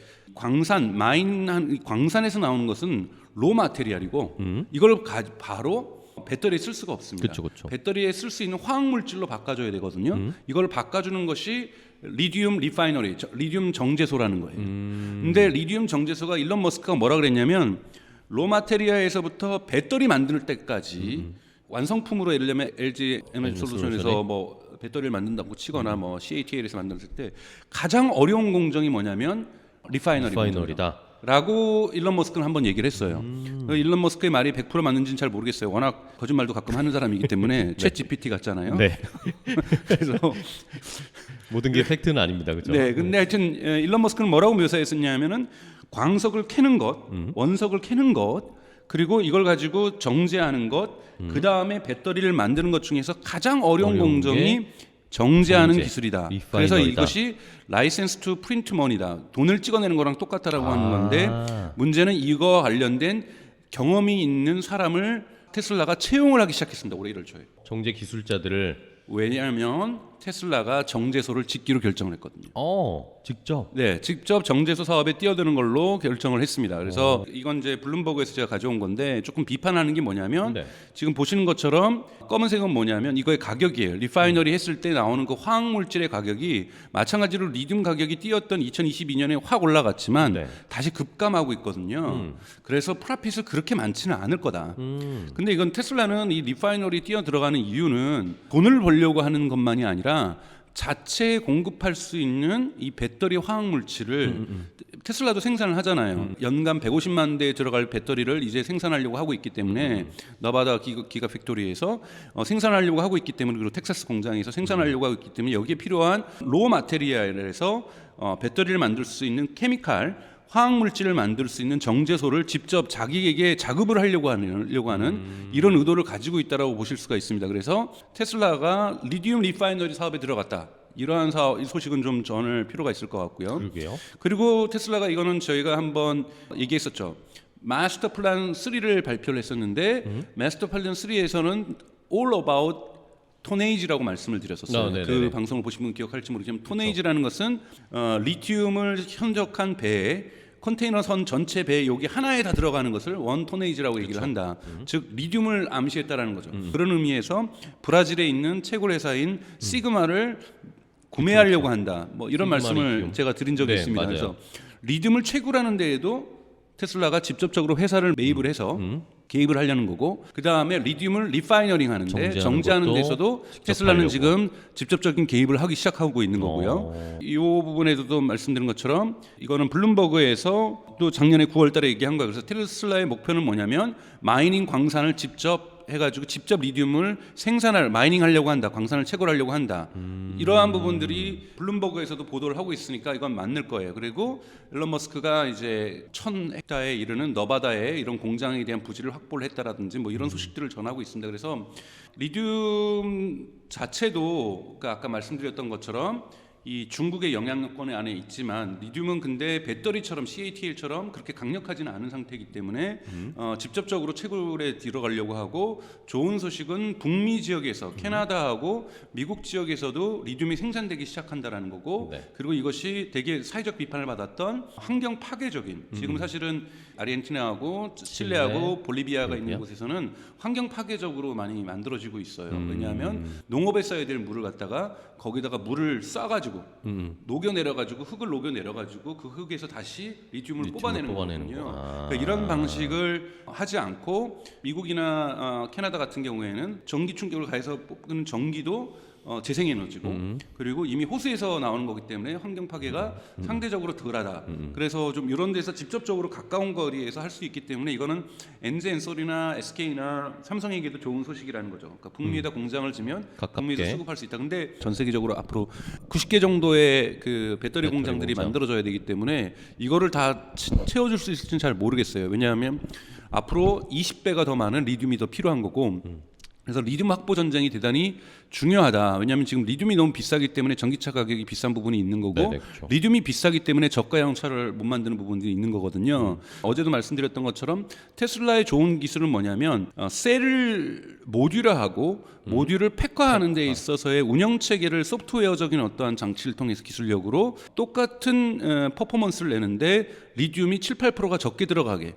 광산에서 나오는 것은 로 마테리얼이고 이걸 바로 배터리에 쓸 수가 없습니다. 그쵸. 배터리에 쓸 수 있는 화학 물질로 바꿔줘야 되거든요. 이걸 바꿔주는 것이 리튬 리파이너리, 리튬 정제소라는 거예요. 근데 리튬 정제소가 일론 머스크가 뭐라 그랬냐면 로 마테리얼에서부터 배터리 만들 때까지 완성품으로 예를 들면 LG 에너지 솔루션에서 뭐 배터리를 만든다고 치거나 뭐 CATL에서 만들었을 때 가장 어려운 공정이 뭐냐면 리파이너리다. 라고 일론 머스크는 한번 얘기를 했어요. 일론 머스크의 말이 100% 맞는지는 잘 모르겠어요. 워낙 거짓말도 가끔 하는 사람이기 때문에 챗 GPT 같잖아요. 네. 그래서 모든 게 팩트는 아닙니다. 그렇죠? 네, 근데 하여튼 일론 머스크는 뭐라고 묘사했었냐면은 광석을 캐는 것, 원석을 캐는 것, 그리고 이걸 가지고 정제하는 것, 그 다음에 배터리를 만드는 것 중에서 가장 어려운 공정이 정제하는 기술이다. 리파이너리다. 그래서 이것이 라이센스 투 프린트 머니다. 돈을 찍어내는 거랑 똑같다라고 하는 건데 문제는 이거 관련된 경험이 있는 사람을 테슬라가 채용을 하기 시작했습니다. 올해 1월 초에. 정제 기술자들을 왜냐하면 테슬라가 정제소를 짓기로 결정을 했거든요. 직접. 네, 직접 정제소 사업에 뛰어드는 걸로 결정을 했습니다. 그래서 이건 이제 블룸버그에서 제가 가져온 건데 조금 비판하는 게 뭐냐면 네. 지금 보시는 것처럼 검은색은 뭐냐면 이거의 가격이에요. 리파이너리 했을 때 나오는 그 화학 물질의 가격이 마찬가지로 리튬 가격이 뛰었던 2022년에 확 올라갔지만 네. 다시 급감하고 있거든요. 그래서 프라핏은 그렇게 많지는 않을 거다. 근데 이건 테슬라는 이 리파이너리 뛰어 들어가는 이유는 돈을 벌려고 하는 것만이 아니라 자체 공급할 수 있는 이 배터리 화학 물질을 테슬라도 생산을 하잖아요. 연간 150만 대에 들어갈 배터리를 이제 생산하려고 하고 있기 때문에 너바다 기가 팩토리에서 생산하려고 하고 있기 때문에 그리고 텍사스 공장에서 생산하려고 하고 있기 때문에 여기에 필요한 로 마테리얼에서 배터리를 만들 수 있는 케미칼 화학 물질을 만들 수 있는 정제소를 직접 자기에게 자급을 하려고 하는 이런 의도를 가지고 있다라고 보실 수가 있습니다. 그래서 테슬라가 리튬 리파이너리 사업에 들어갔다. 이러한 이 소식은 좀 전할 필요가 있을 것 같고요. 그러게요. 그리고 테슬라가 이거는 저희가 한번 얘기했었죠. 마스터 플랜 3를 발표를 했었는데 마스터 플랜 3에서는 all about 토네이지라고 말씀을 드렸었어요. 그 방송을 보신 분 기억할지 모르지만 토네이지라는 것은 리튬을 현적한 배에 컨테이너 선 전체 배 여기 하나에 다 들어가는 것을 원 토네이지라고 얘기를 한다. 즉 리튬을 암시했다라는 거죠. 그런 의미에서 브라질에 있는 채굴 회사인 시그마를 구매하려고 한다. 뭐 이런 말씀을 리튬. 제가 드린 적이 있습니다. 맞아요. 그래서 리튬을 채굴하는 데에도 테슬라가 직접적으로 회사를 매입을 해서 개입을 하려는 거고, 그 다음에 리튬을 리파이너링 하는데 정제하는 것도 데서도 직접 테슬라는 하려고. 지금 직접적인 개입을 하기 시작하고 있는 거고요. 이 부분에서도 말씀드린 것처럼 이거는 블룸버그에서 또 작년에 9월달에 얘기한 거예요. 그래서 테슬라의 목표는 뭐냐면 마이닝 광산을 직접 해가지고 직접 리튬을 마이닝하려고 한다, 광산을 채굴하려고 한다. 이러한 부분들이 블룸버그에서도 보도를 하고 있으니까 이건 맞는 거예요. 그리고 일론 머스크가 이제 1,000헥타에 이르는 너바다에 이런 공장에 대한 부지를 확보를 했다라든지 뭐 이런 소식들을 전하고 있습니다. 그래서 리튬 자체도 그러니까 아까 말씀드렸던 것처럼 이 중국의 영향권 안에 있지만 리튬은 근데 배터리처럼 CATL처럼 그렇게 강력하지는 않은 상태이기 때문에 직접적으로 채굴에 들어가려고 하고, 좋은 소식은 북미 지역에서 캐나다하고 미국 지역에서도 리튬이 생산되기 시작한다라는 거고, 네. 그리고 이것이 되게 사회적 비판을 받았던 환경 파괴적인, 지금 사실은 아르헨티나하고 칠레하고 볼리비아가 있는 곳에서는 환경 파괴적으로 많이 만들어지고 있어요. 왜냐하면 농업에 써야 될 물을 갖다가 거기다가 물을 쏴가지고 녹여내려가지고 흙을 녹여내려가지고 그 흙에서 다시 리튬을 뽑아내는 거거든요. 그러니까 이런 방식을 하지 않고 미국이나 캐나다 같은 경우에는 전기 충격을 가해서 뽑는 전기도 재생에너지고 그리고 이미 호수에서 나오는 거기 때문에 환경 파괴가 상대적으로 덜하다. 그래서 좀 이런 데서 직접적으로 가까운 거리에서 할 수 있기 때문에 이거는 엔솔이나 SK나 삼성에게도 좋은 소식이라는 거죠. 그러니까 북미에다 공장을 지면 가깝게. 북미에서 수급할 수 있다. 근데 전 세계적으로 앞으로 90개 정도의 그 배터리 공장들이 만들어져야 되기 때문에 이거를 다 채워줄 수 있을지는 잘 모르겠어요. 왜냐하면 앞으로 20배가 더 많은 리튬이 더 필요한 거고. 그래서 리튬 확보 전쟁이 대단히 중요하다. 왜냐하면 지금 리튬이 너무 비싸기 때문에 전기차 가격이 비싼 부분이 있는 거고, 네네, 그렇죠. 리튬이 비싸기 때문에 저가형 차를 못 만드는 부분들이 있는 거거든요. 어제도 말씀드렸던 것처럼 테슬라의 좋은 기술은 뭐냐면 셀을 모듈화하고 모듈을 팩화하는 데 있어서의 운영 체계를 소프트웨어적인 어떠한 장치를 통해서 기술력으로 똑같은 퍼포먼스를 내는데 리튬이 7, 8%가 적게 들어가게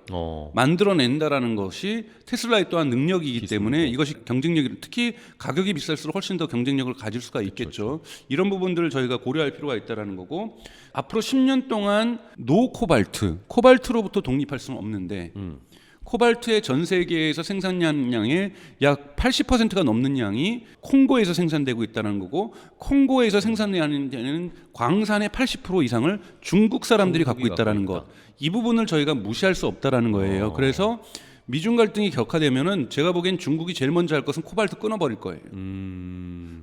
만들어낸다라는 것이 테슬라의 또한 능력이기 때문에 이것이 경쟁력이, 특히 가격이 비쌀수록 훨씬 더 경쟁력을 가질 수가 있겠죠. 이런 부분들을 저희가 고려할 필요가 있다라는 거고, 앞으로 10년 동안 노 코발트로부터 독립할 수는 없는데 코발트의 전 세계에서 생산량의 약 80%가 넘는 양이 콩고에서 생산되고 있다는 거고, 콩고에서 생산되는 광산의 80% 이상을 중국 사람들이 갖고 있다는 것. 이 부분을 저희가 무시할 수 없다라는 거예요. 그래서 미중 갈등이 격화되면은 제가 보기엔 중국이 제일 먼저 할 것은 코발트 끊어버릴 거예요.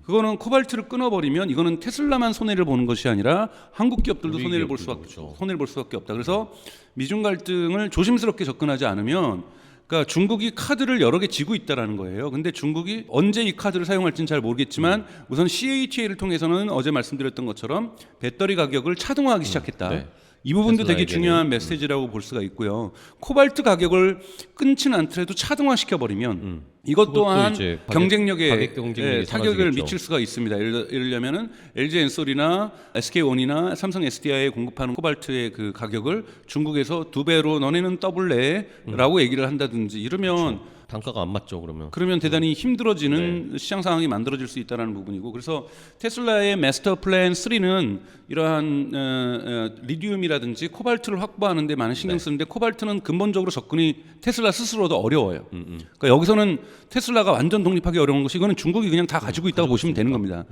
그거는 코발트를 끊어버리면 이거는 테슬라만 손해를 보는 것이 아니라 한국 기업들도 손해를 볼 수밖에 없다. 그래서 미중 갈등을 조심스럽게 접근하지 않으면, 그러니까 중국이 카드를 여러 개 쥐고 있다라는 거예요. 근데 중국이 언제 이 카드를 사용할지는 잘 모르겠지만 우선 CATL을 통해서는 어제 말씀드렸던 것처럼 배터리 가격을 차등화하기 시작했다. 네. 이 부분도 되게 테슬라에게는. 중요한 메시지라고 볼 수가 있고요. 코발트 가격을 끊지는 않더라도 차등화시켜 버리면 이것 또한 이제 경쟁력에 가격 경쟁력이 타격을 사라지겠죠. 미칠 수가 있습니다. 예를 들면은 LG 엔솔이나 SK온이나 삼성 SDI에 공급하는 코발트의 그 가격을 중국에서 2배로 너네는 떠볼래라고 얘기를 한다든지 이러면 단가가 안 맞죠, 그러면. 그러면 대단히 힘들어지는 시장 상황이 만들어질 수 있다는 부분이고, 그래서 테슬라의 마스터 플랜 3는 이러한 리튬이라든지 코발트를 확보하는 데 많은 신경 쓰는데 코발트는 근본적으로 접근이 테슬라 스스로도 어려워요. 그러니까 여기서는 테슬라가 완전 독립하기 어려운 것이, 이거는 중국이 그냥 다 가지고 있다고 보시면 되는 겁니다.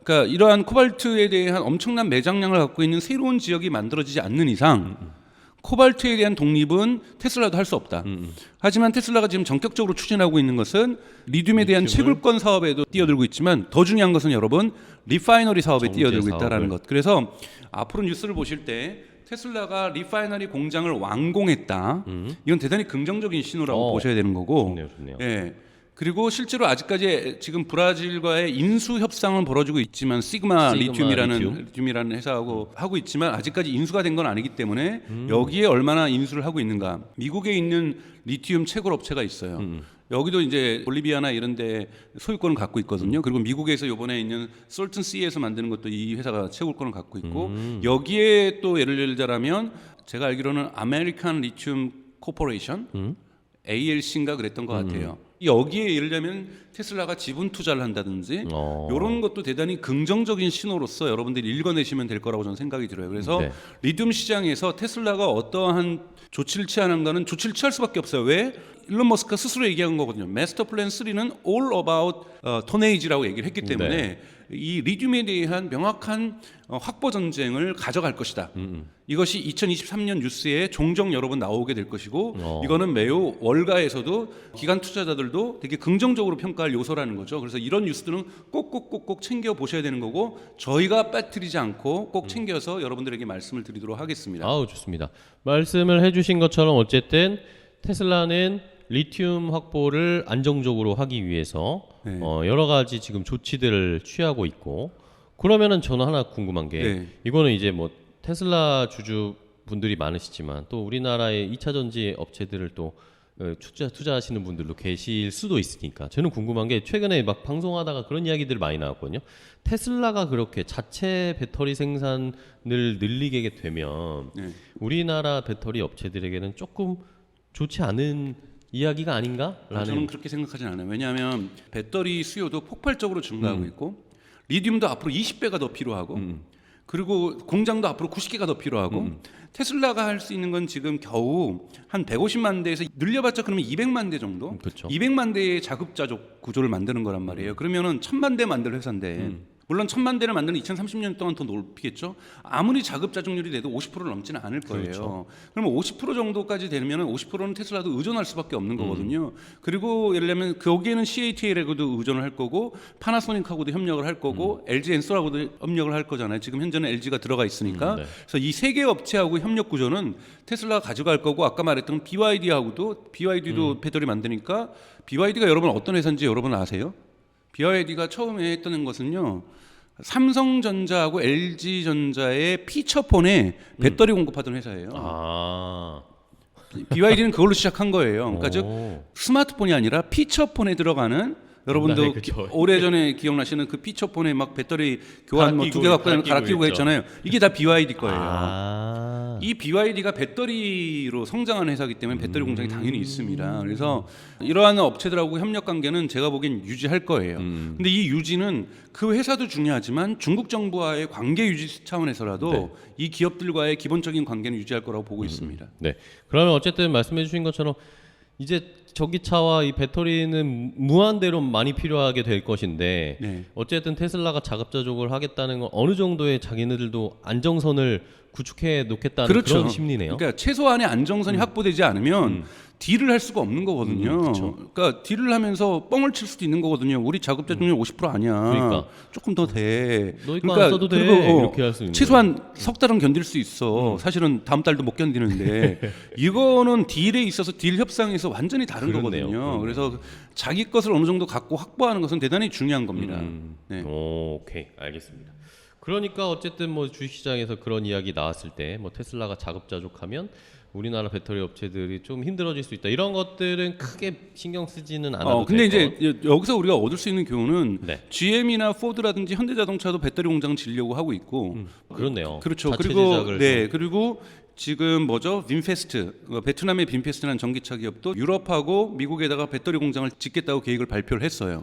그러니까 이러한 코발트에 대한 엄청난 매장량을 갖고 있는 새로운 지역이 만들어지지 않는 이상 코발트에 대한 독립은 테슬라도 할 수 없다. 하지만 테슬라가 지금 전격적으로 추진하고 있는 것은 리튬에 대한 채굴권 사업에도 뛰어들고 있지만 더 중요한 것은 여러분 리파이너리 사업에 뛰어들고 있다라는 것. 그래서 앞으로 뉴스를 보실 때 테슬라가 리파이너리 공장을 완공했다. 이건 대단히 긍정적인 신호라고 보셔야 되는 거고. 좋네요. 예. 그리고 실제로 아직까지 지금 브라질과의 인수 협상은 벌어지고 있지만 시그마 리튬이라는 회사하고 하고 있지만 아직까지 인수가 된 건 아니기 때문에 여기에 얼마나 인수를 하고 있는가. 미국에 있는 리튬 채굴 업체가 있어요. 여기도 이제 볼리비아나 이런 데 소유권을 갖고 있거든요. 그리고 미국에서 이번에 있는 솔튼시에서 만드는 것도 이 회사가 채굴권을 갖고 있고, 여기에 또 예를 들자면 제가 알기로는 아메리칸 리튬 코퍼레이션 ALC인가 그랬던 것 같아요. 여기에 예를 들면 테슬라가 지분 투자를 한다든지 이런 것도 대단히 긍정적인 신호로서 여러분들이 읽어내시면 될 거라고 저는 생각이 들어요. 그래서 리튬 시장에서 테슬라가 어떠한 조치를 취하는가는 조치를 취할 수밖에 없어요. 왜? 일론 머스크가 스스로 얘기한 거거든요. 마스터 플랜 3는 all about tonnage라고 얘기를 했기 때문에 이 리튬에 대한 명확한 확보 전쟁을 가져갈 것이다. 이것이 2023년 뉴스에 종종 여러 번 나오게 될 것이고 이거는 매우 월가에서도 기관 투자자들도 되게 긍정적으로 평가할 요소라는 거죠. 그래서 이런 뉴스들은 꼭꼭꼭꼭 챙겨 보셔야 되는 거고 저희가 빠뜨리지 않고 꼭 챙겨서 여러분들에게 말씀을 드리도록 하겠습니다. 아우 좋습니다. 말씀을 해주신 것처럼 어쨌든 테슬라는 리튬 확보를 안정적으로 하기 위해서 네. 여러 가지 지금 조치들을 취하고 있고 그러면은 저는 하나 궁금한 게 네. 이거는 이제 뭐 테슬라 주주 분들이 많으시지만 또 우리나라의 2차 전지 업체들을 또 투자하시는 분들도 계실 수도 있으니까 저는 궁금한 게 최근에 막 방송하다가 그런 이야기들 많이 나왔거든요. 테슬라가 그렇게 자체 배터리 생산을 늘리게 되면 우리나라 배터리 업체들에게는 조금 좋지 않은 이야기가 아닌가라는. 저는 그렇게 생각하진 않아요. 왜냐하면 배터리 수요도 폭발적으로 증가하고 있고 리튬도 앞으로 20배가 더 필요하고 그리고 공장도 앞으로 90개가 더 필요하고 테슬라가 할 수 있는 건 지금 겨우 한 150만 대에서 늘려봤자 그러면 200만 대 정도? 그렇죠. 200만 대의 자급자족 구조를 만드는 거란 말이에요. 그러면은 1000만 대 만들 회사인데 물론 1000만 대를 만드는 2030년 동안 더 높이겠죠. 아무리 자급자족률이 돼도 50%를 넘지는 않을 거예요. 그렇죠. 그러면 50% 정도까지 되면 50%는 테슬라도 의존할 수밖에 없는 거거든요. 그리고 예를 들면 거기에는 CATL하고도 의존을 할 거고 파나소닉하고도 협력을 할 거고 LG 엔솔하고도 협력을 할 거잖아요. 지금 현재는 LG가 들어가 있으니까. 네. 그래서 이 세 개 업체하고 협력 구조는 테슬라가 가져갈 거고 아까 말했던 BYD도 배터리 만드니까 BYD가 여러분 어떤 회사인지 여러분 아세요? BYD가 처음에 했던 것은요. 삼성전자하고 LG전자의 피처폰에 배터리 공급하던 회사예요. 아. BYD는 그걸로 시작한 거예요. 그러니까 즉 오. 스마트폰이 아니라 피처폰에 들어가는 여러분도 네, 그쵸. 오래전에 기억나시는 그 피처폰에 막 배터리 교환 뭐 두 개 갈아 갖고 다니면 갈아 끼고 했죠. 했잖아요. 이게 다 BYD 거예요. 아. 이 BYD가 배터리로 성장한 회사이기 때문에 배터리 공장이 당연히 있습니다. 그래서 이러한 업체들하고 협력 관계는 제가 보기엔 유지할 거예요. 근데 이 유지는 그 회사도 중요하지만 중국 정부와의 관계 유지 차원에서라도 이 기업들과의 기본적인 관계는 유지할 거라고 보고 있습니다. 네. 그러면 어쨌든 말씀해 주신 것처럼 이제 전기차와 이 배터리는 무한대로 많이 필요하게 될 것인데 네. 어쨌든 테슬라가 자급자족을 하겠다는 건 어느 정도의 자기네들도 안정선을 구축해 놓겠다는 그렇죠. 그런 심리네요. 그러니까 최소한의 안정선이 확보되지 않으면 딜을 할 수가 없는 거거든요. 그러니까 딜을 하면서 뻥을 칠 수도 있는 거거든요. 우리 자급자족률 50% 아니야. 그러니까. 조금 더 돼. 너 이거 안 써도 돼. 그리고 이렇게 할 수 있는 최소한 석 달은 견딜 수 있어. 사실은 다음 달도 못 견디는데 이거는 딜에 있어서 딜 협상에서 완전히 다른 그렇네요. 거거든요. 그래서 자기 것을 어느 정도 갖고 확보하는 것은 대단히 중요한 겁니다. 네. 오케이, 알겠습니다. 그러니까 어쨌든 뭐 주식시장에서 그런 이야기 나왔을 때 뭐 테슬라가 자급자족하면 우리나라 배터리 업체들이 좀 힘들어질 수 있다. 이런 것들은 크게 신경 쓰지는 않아도 근데 될 것. 이제 여기서 우리가 얻을 수 있는 교훈은 네. GM이나 포드라든지 현대자동차도 배터리 공장 지려고 하고 있고 그렇네요. 그렇죠. 자체 그리고 제작을 네, 그리고 지금 뭐죠? 빈페스트, 베트남의 빈페스트라는 전기차 기업도 유럽하고 미국에다가 배터리 공장을 짓겠다고 계획을 발표를 했어요.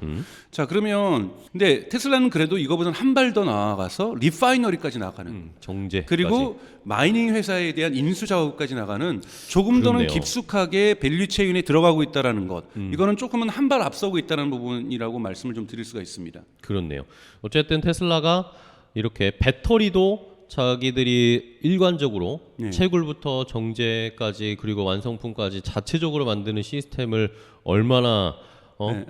자, 그러면 근데 테슬라는 그래도 이거보다는 한 발 더 나아가서 리파이너리까지 나가는. 정제 그리고 마이닝 회사에 대한 인수 작업까지 나가는 조금 더는 그렇네요. 깊숙하게 밸류 체인에 들어가고 있다라는 것. 이거는 조금은 한 발 앞서고 있다는 부분이라고 말씀을 좀 드릴 수가 있습니다. 그렇네요. 어쨌든 테슬라가 이렇게 배터리도 자기들이 일관적으로 채굴부터 정제까지 그리고 완성품까지 자체적으로 만드는 시스템을 얼마나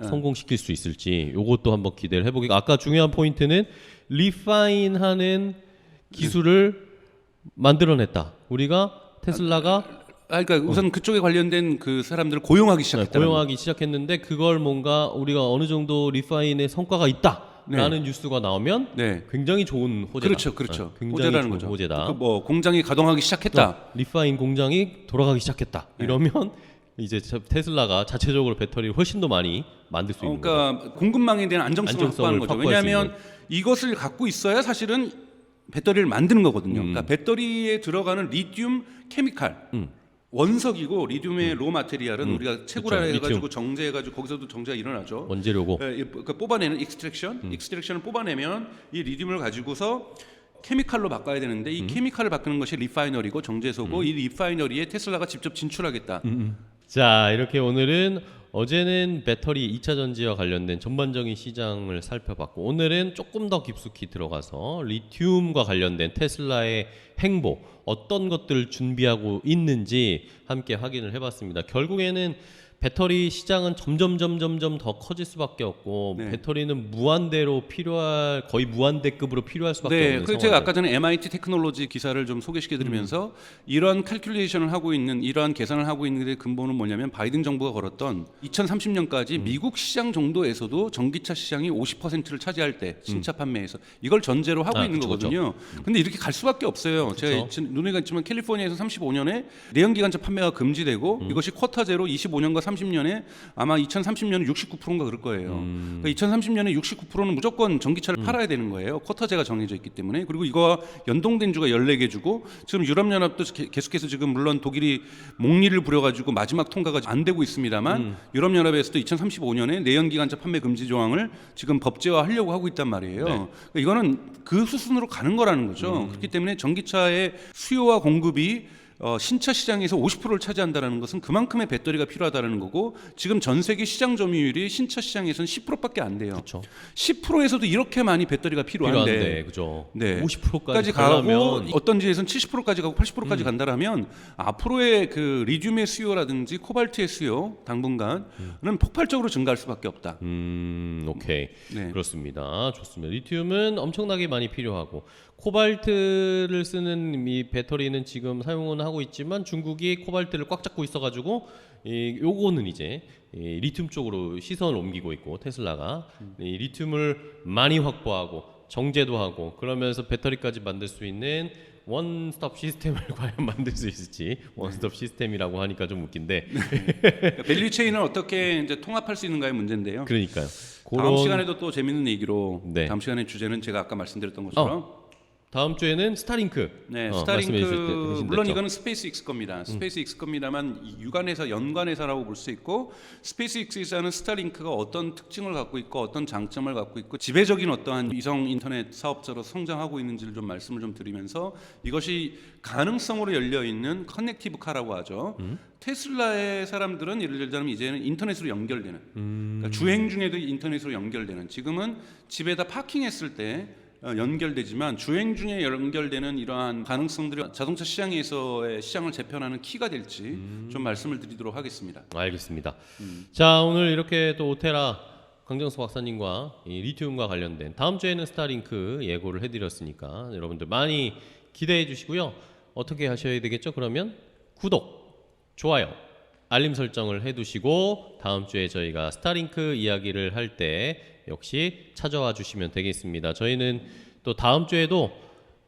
성공시킬 수 있을지 요것도 한번 기대를 해보겠습니다. 아까 중요한 포인트는 리파인하는 기술을 만들어냈다. 우리가 테슬라가 그러니까 우선 그쪽에 관련된 그 사람들을 고용하기 시작했다. 고용하기 시작했는데 그걸 뭔가 우리가 어느 정도 리파인의 성과가 있다라는 뉴스가 나오면 굉장히 좋은 호재다. 그렇죠. 굉장히 호재라는 좋은 거죠. 호재다. 그 뭐 공장이 가동하기 시작했다. 리파인 공장이 돌아가기 시작했다. 이러면 이제 테슬라가 자체적으로 배터리를 훨씬 더 많이 만들 수 있는 거죠. 그러니까 공급망에 대한 안정성을 확보하는 거죠. 확보할 수 왜냐하면 이것을 갖고 있어야 사실은 배터리를 만드는 거거든요. 그러니까 배터리에 들어가는 리튬 케미칼 원석이고 리튬의 로 마테리얼은 우리가 채굴을 그렇죠. 해가지고 정제해가지고 거기서도 정제가 일어나죠. 원재료고. 그 뽑아내는 익스트랙션을 뽑아내면 이 리튬을 가지고서 케미칼로 바꿔야 되는데 이 케미칼을 바꾸는 것이 리파이너리고 정제소고 이 리파이너리에 테슬라가 직접 진출하겠다. 자, 이렇게 오늘은 어제는 배터리 2차 전지와 관련된 전반적인 시장을 살펴봤고 오늘은 조금 더 깊숙이 들어가서 리튬과 관련된 테슬라의 행보 어떤 것들을 준비하고 있는지 함께 확인을 해봤습니다. 결국에는 배터리 시장은 점점 더 커질 수밖에 없고 네. 배터리는 무한대로 필요할 거의 무한대급으로 필요할 수밖에 네, 없는 그래서 상황. 제가 아까 전에 MIT 테크놀로지 기사를 좀 소개시켜드리면서 이런 칼큘레이션을 하고 있는 이러한 계산을 하고 있는 데 근본은 뭐냐면 바이든 정부가 걸었던 2030년까지 미국 시장 정도에서도 전기차 시장이 50%를 차지할 때 신차 판매에서 이걸 전제로 하고 있는 그쵸, 거거든요. 근데 이렇게 갈 수밖에 없어요. 제가 눈에 갔지만 캘리포니아에서 35년에 내연기관차 판매가 금지되고 이것이 쿼타제로 25년과 30년에 아마 2030년에 69%인가 그럴 거예요. 그러니까 2030년에 69%는 무조건 전기차를 팔아야 되는 거예요. 쿼타제가 정해져 있기 때문에. 그리고 이거와 연동된 주가 14개 주고 지금 유럽연합도 계속해서 지금 물론 독일이 목리를 부려가지고 마지막 통과가 안 되고 있습니다만 유럽연합에서도 2035년에 내연기관차 판매 금지 조항을 지금 법제화하려고 하고 있단 말이에요. 그러니까 이거는 그 수순으로 가는 거라는 거죠. 그렇기 때문에 전기차의 수요와 공급이 신차 시장에서 50%를 차지한다는 것은 그만큼의 배터리가 필요하다는 거고 지금 전 세계 시장 점유율이 신차 시장에서는 10%밖에 안 돼요. 그렇죠. 10%에서도 이렇게 많이 배터리가 필요한데 그죠. 네. 50%까지 가고 가려면 어떤 지에서는 70%까지 가고 80%까지 간다라면 앞으로의 그 리튬의 수요라든지 코발트의 수요 당분간은 폭발적으로 증가할 수밖에 없다. 오케이. 네. 그렇습니다. 좋습니다. 리튬은 엄청나게 많이 필요하고 코발트를 쓰는 이 배터리는 지금 사용은 하고 있지만 중국이 코발트를 꽉 잡고 있어가지고 요거는 이제 이 리튬 쪽으로 시선을 옮기고 있고 테슬라가 이 리튬을 많이 확보하고 정제도 하고 그러면서 배터리까지 만들 수 있는 원스톱 시스템을 과연 만들 수 있을지 원스톱 시스템이라고 하니까 좀 웃긴데 그러니까 밸류 체인을 어떻게 이제 통합할 수 있는가의 문제인데요. 그러니까요. 다음 시간에도 또 재밌는 얘기로 네. 다음 시간의 주제는 제가 아까 말씀드렸던 것처럼 다음 주에는 스타링크. 네, 말씀해 주실 때 스타링크 대신 물론 됐죠. 이거는 스페이스X 겁니다. 스페이스X 겁니다만 유관회사 연관회사라고 볼 수 있고 스페이스X에서는 스타링크가 어떤 특징을 갖고 있고 어떤 장점을 갖고 있고 지배적인 어떠한 위성 인터넷 사업자로 성장하고 있는지를 좀 말씀을 좀 드리면서 이것이 가능성으로 열려 있는 커넥티브 카라고 하죠. 테슬라의 사람들은 예를 들자면 이제는 인터넷으로 연결되는 그러니까 주행 중에도 인터넷으로 연결되는 지금은 집에다 파킹했을 때 연결되지만 주행 중에 연결되는 이러한 가능성들이 자동차 시장에서의 시장을 재편하는 키가 될지 좀 말씀을 드리도록 하겠습니다. 알겠습니다. 자, 오늘 이렇게 또 오테라 강정수 박사님과 이 리튬과 관련된 다음 주에는 스타링크 예고를 해드렸으니까 여러분들 많이 기대해 주시고요. 어떻게 하셔야 되겠죠? 그러면 구독, 좋아요, 알림 설정을 해두시고 다음 주에 저희가 스타링크 이야기를 할 때 역시 찾아와 주시면 되겠습니다. 저희는 또 다음 주에도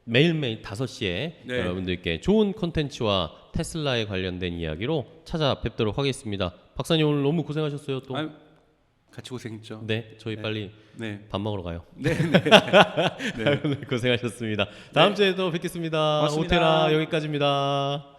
매일매일 5시에 네. 여러분들께 좋은 콘텐츠와 테슬라에 관련된 이야기로 찾아뵙도록 하겠습니다. 박사님 오늘 너무 고생하셨어요. 또. 아유, 같이 고생했죠. 네, 저희 빨리 네. 밥 먹으러 가요. 네. 오늘 고생하셨습니다. 다음 주에도 뵙겠습니다. 고맙습니다. 오테라 여기까지입니다.